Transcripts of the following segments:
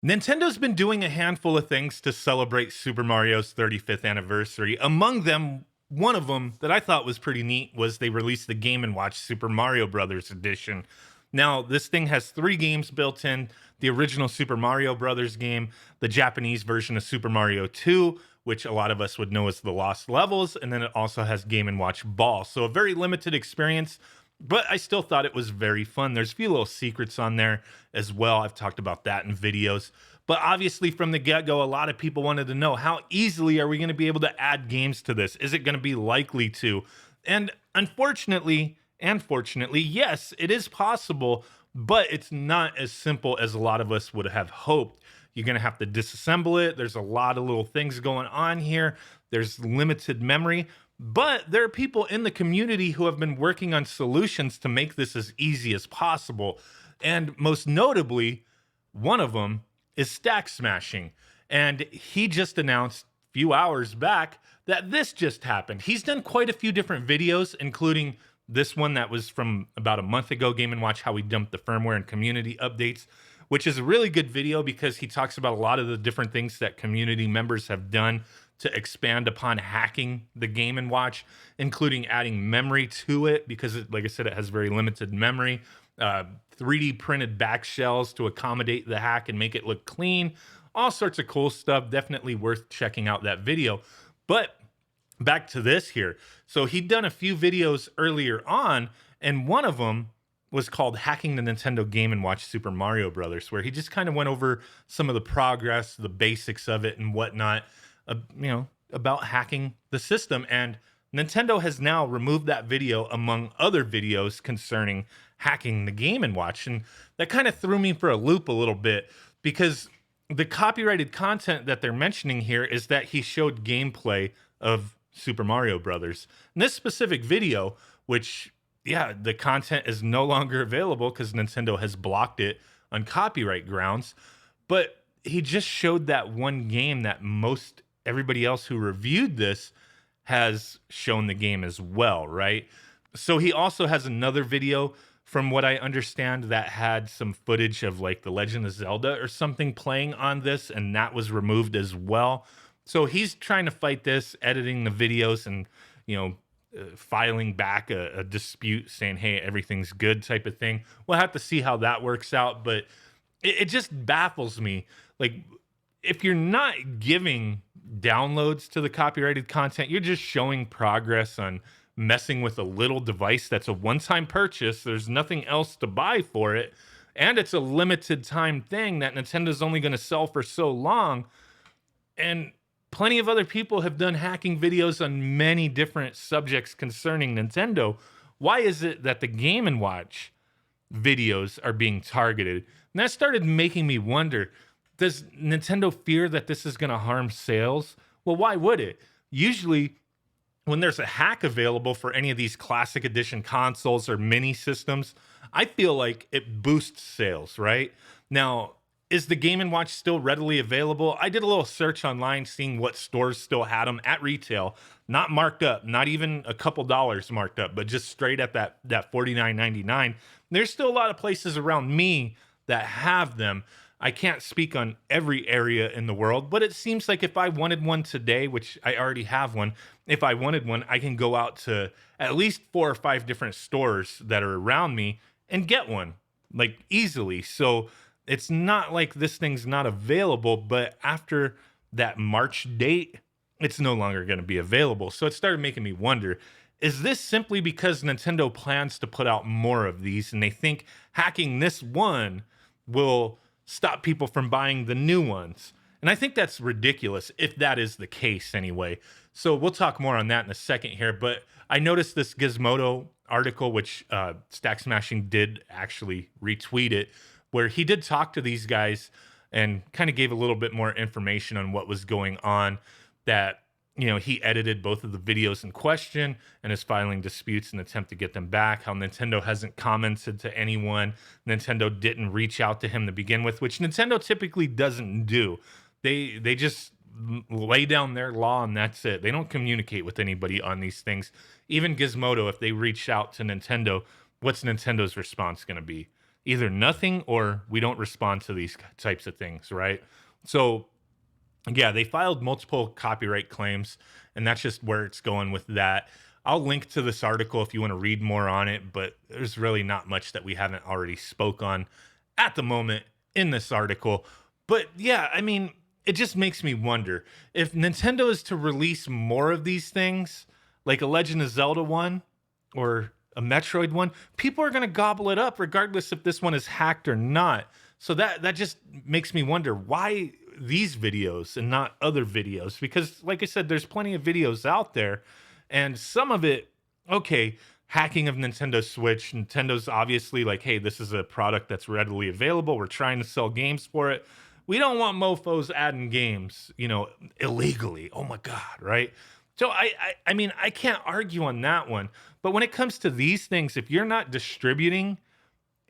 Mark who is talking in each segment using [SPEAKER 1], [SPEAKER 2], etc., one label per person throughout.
[SPEAKER 1] Nintendo's been doing a handful of things to celebrate Super Mario's 35th anniversary. Among them, one of them that I thought was pretty neat was they released the Game and Watch Super Mario Brothers edition. Now, this thing has 3 games built in: the original Super Mario Brothers game, the Japanese version of Super Mario 2, which a lot of us would know as the Lost Levels, and then it also has Game and Watch Ball. So, a very limited experience, but I still thought it was very fun. There's a few little secrets on there as well. I've talked about that in videos. But obviously, from the get go, a lot of people wanted to know, how easily are we going to be able to add games to this? Is it going to be likely to? And unfortunately, and fortunately, yes, it is possible, but it's not as simple as a lot of us would have hoped. You're going to have to disassemble it. There's a lot of little things going on here. There's limited memory. But there are people in the community who have been working on solutions to make this as easy as possible. And most notably, one of them is Stacksmashing. And he just announced a few hours back that this just happened. He's done quite a few different videos, including this one that was from about a month ago, Game and Watch How We Dumped the Firmware and Community Updates, which is a really good video because he talks about a lot of the different things that community members have done to expand upon hacking the Game and Watch, including adding memory to it because, like I said, it has very limited memory. 3D printed back shells to accommodate the hack and make it look clean. All sorts of cool stuff. Definitely worth checking out that video. But back to this here. So he'd done a few videos earlier on, and one of them was called Hacking the Nintendo Game and Watch Super Mario Brothers, where he just kind of went over some of the progress, the basics of it, and whatnot, about hacking the system. And Nintendo has now removed that video among other videos concerning hacking the Game and Watch. And that kind of threw me for a loop a little bit because the copyrighted content that they're mentioning here is that he showed gameplay of Super Mario Brothers. In this specific video, which, yeah, the content is no longer available because Nintendo has blocked it on copyright grounds, but he just showed that one game that most everybody else who reviewed this has shown the game as well, right? So he also has another video, from what I understand, that had some footage of like The Legend of Zelda or something playing on this, and that was removed as well. So he's trying to fight this, editing the videos and, filing back a dispute saying, hey, everything's good type of thing. We'll have to see how that works out, but it just baffles me. Like, if you're not giving downloads to the copyrighted content, you're just showing progress on messing with a little device that's a one-time purchase. There's nothing else to buy for it, and it's a limited time thing that Nintendo's only going to sell for so long. And plenty of other people have done hacking videos on many different subjects concerning Nintendo. Why is it that the Game and Watch videos are being targeted? And that started making me wonder, does Nintendo fear that this is going to harm sales? Well, why would it? Usually, when there's a hack available for any of these classic edition consoles or mini systems, I feel like it boosts sales, right? Now, is the Game and Watch still readily available? I did a little search online seeing what stores still had them at retail, not marked up, not even a couple dollars marked up, but just straight at that $49.99. There's still a lot of places around me that have them. I can't speak on every area in the world, but it seems like if I wanted one today, which I already have one, if I wanted one, I can go out to at least 4 or 5 different stores that are around me and get one, like, easily. So it's not like this thing's not available, but after that March date, it's no longer going to be available. So it started making me wonder, is this simply because Nintendo plans to put out more of these and they think hacking this one will stop people from buying the new ones? And I think that's ridiculous if that is the case anyway. So we'll talk more on that in a second here. But I noticed this Gizmodo article, which Stack Smashing did actually retweet it, where he did talk to these guys and kind of gave a little bit more information on what was going on, that he edited both of the videos in question and is filing disputes in an attempt to get them back. How Nintendo hasn't commented to anyone. Nintendo didn't reach out to him to begin with, which Nintendo typically doesn't do. They just lay down their law and that's it. They don't communicate with anybody on these things. Even Gizmodo, if they reach out to Nintendo, what's Nintendo's response going to be? either nothing or we don't respond to these types of things, right? So yeah, they filed multiple copyright claims, and that's just where it's going with that. I'll link to this article if you want to read more on it, but there's really not much that we haven't already spoke on at the moment in this article. But yeah, I mean, it just makes me wonder if Nintendo is to release more of these things, like a Legend of Zelda one or a Metroid one, people are going to gobble it up regardless if this one is hacked or not. So that just makes me wonder why these videos and not other videos, because like I said, there's plenty of videos out there, and some of it, okay, hacking of Nintendo Switch. Nintendo's obviously like, hey, this is a product that's readily available. We're trying to sell games for it. We don't want mofos adding games, illegally. Oh my God, right? So I mean, I can't argue on that one. But when it comes to these things, if you're not distributing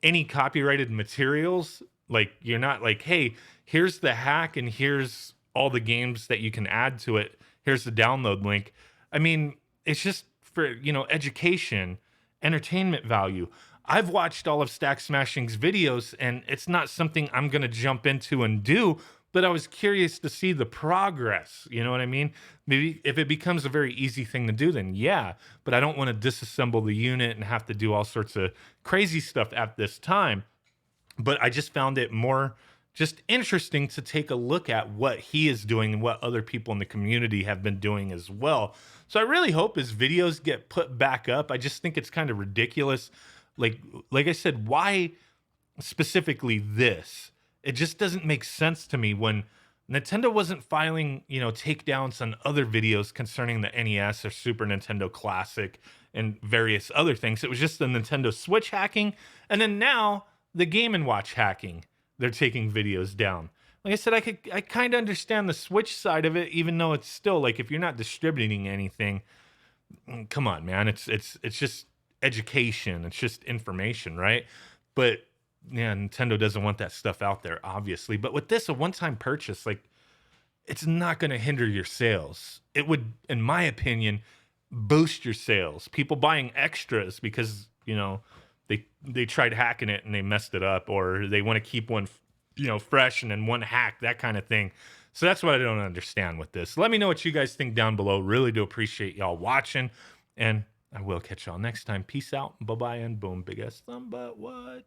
[SPEAKER 1] any copyrighted materials, like you're not like, hey, here's the hack and here's all the games that you can add to it. Here's the download link. I mean, it's just for, education, entertainment value. I've watched all of Stacksmashing's videos, and it's not something I'm going to jump into and do, but I was curious to see the progress. You know what I mean? Maybe if it becomes a very easy thing to do, then yeah, but I don't want to disassemble the unit and have to do all sorts of crazy stuff at this time. But I just found it more just interesting to take a look at what he is doing and what other people in the community have been doing as well. So I really hope his videos get put back up. I just think it's kind of ridiculous. Like I said, why specifically this? It just doesn't make sense to me when Nintendo wasn't filing, takedowns on other videos concerning the NES or Super Nintendo Classic and various other things. It was just the Nintendo Switch hacking, and then now the Game and Watch hacking. They're taking videos down. Like I said, I kind of understand the Switch side of it, even though it's still like if you're not distributing anything, come on, man. It's just education. It's just information, right? But yeah, Nintendo doesn't want that stuff out there, obviously. But with this, a one-time purchase, like it's not going to hinder your sales. It would, in my opinion, boost your sales. People buying extras because they tried hacking it and they messed it up, or they want to keep one fresh and then one hack, that kind of thing. So that's what I don't understand with this. Let me know what you guys think down below. Really do appreciate y'all watching, and I will catch y'all next time. Peace out, bye bye, and boom, big ass thumb, but what?